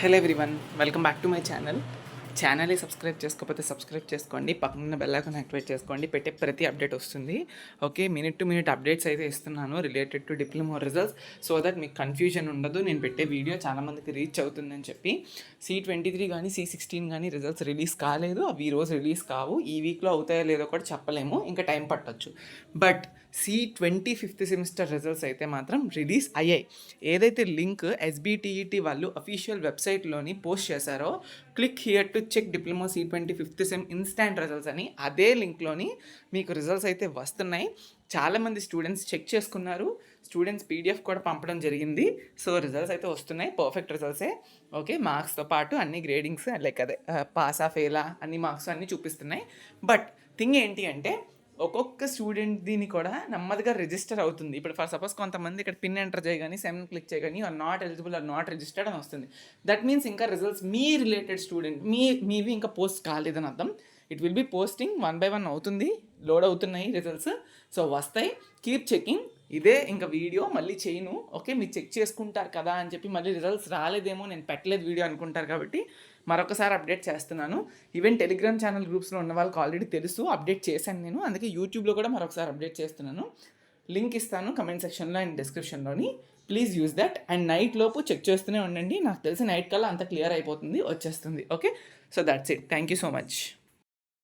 Hello everyone, welcome back to my ఛానల్ని subscribe చేసుకోకపోతే subscribe చేసుకోండి, పక్కన బెల్ ఐకాన్ యాక్టివేట్ చేసుకోండి. పెట్టే ప్రతి అప్డేట్ వస్తుంది. Okay, minute to minute updates అయితే ఇస్తున్నాను related to diploma results, so that మీకు కన్ఫ్యూజన్ ఉండదు. నేను పెట్టే వీడియో చాలామందికి రీచ్ అవుతుందని చెప్పి. C23 కానీ C16 కానీ రిజల్ట్స్ రిలీజ్ కాలేదు, అవి ఈరోజు రిలీజ్ కావు. ఈ వీక్లో అవుతాయో లేదో కూడా చెప్పలేము, ఇంకా టైం పట్టొచ్చు. బట్ C25th సెమిస్టర్ రిజల్ట్స్ అయితే మాత్రం రిలీజ్ అయ్యాయి. ఏదైతే లింక్ SBTET వాళ్ళు అఫీషియల్ వెబ్సైట్లోని పోస్ట్ చేశారో, click here to check diploma C25th sem instant results అని, అదే లింక్లోని మీకు రిజల్ట్స్ అయితే వస్తున్నాయి. చాలామంది స్టూడెంట్స్ చెక్ చేసుకున్నారు, స్టూడెంట్స్ PDF కూడా పంపడం జరిగింది. సో రిజల్ట్స్ అయితే వస్తున్నాయి, పర్ఫెక్ట్ రిజల్ట్సే. ఓకే, మార్క్స్తో పాటు అన్ని గ్రేడింగ్స్ లైక్ అదే పాసా ఫెయిలా అన్ని మార్క్స్ అన్నీ చూపిస్తున్నాయి. బట్ థింగ్ ఏంటి అంటే, ఒక్కొక్క స్టూడెంట్ దీన్ని కూడా నెమ్మదిగా రిజిస్టర్ అవుతుంది. ఇప్పుడు ఫర్ సపోజ్ కొంతమంది ఇక్కడ పిన్ ఎంటర్ చేయగానే సెమ్ క్లిక్ చేయగానే are not eligible are not registered అని వస్తుంది. దట్ మీన్స్ ఇంకా రిజల్ట్స్ మీ రిలేటెడ్ స్టూడెంట్ మీవి ఇంకా పోస్ట్ కాలేదని అర్థం. It will be posting 1 by 1 అవుతుంది, లోడ్ అవుతున్నాయి రిజల్ట్స్. సో వస్తాయి, కీప్ చెకింగ్. ఇదే ఇంకా వీడియో మళ్ళీ చేయను. ఓకే, మీరు చెక్ చేసుకుంటారు కదా అని చెప్పి మళ్ళీ రిజల్ట్స్ రాలేదేమో, నేను పెట్టలేదు వీడియో అనుకుంటారు కాబట్టి మరొకసారి అప్డేట్ చేస్తున్నాను. ఈవెన్ టెలిగ్రామ్ ఛానల్ గ్రూప్స్లో ఉన్న వాళ్ళకి ఆల్రెడీ తెలుసు, అప్డేట్ చేశాను నేను. అందుకే యూట్యూబ్లో కూడా మరొకసారి అప్డేట్ చేస్తున్నాను. లింక్ ఇస్తాను కమెంట్ సెక్షన్లో అండ్ డిస్క్రిప్షన్లోని. Please use that. And night లోపు చెక్ చేస్తూనే ఉండండి. నాకు తెలిసి నైట్ కల్లా అంత క్లియర్ అయిపోతుంది, వచ్చేస్తుంది. Okay, so that's it. Thank you so much.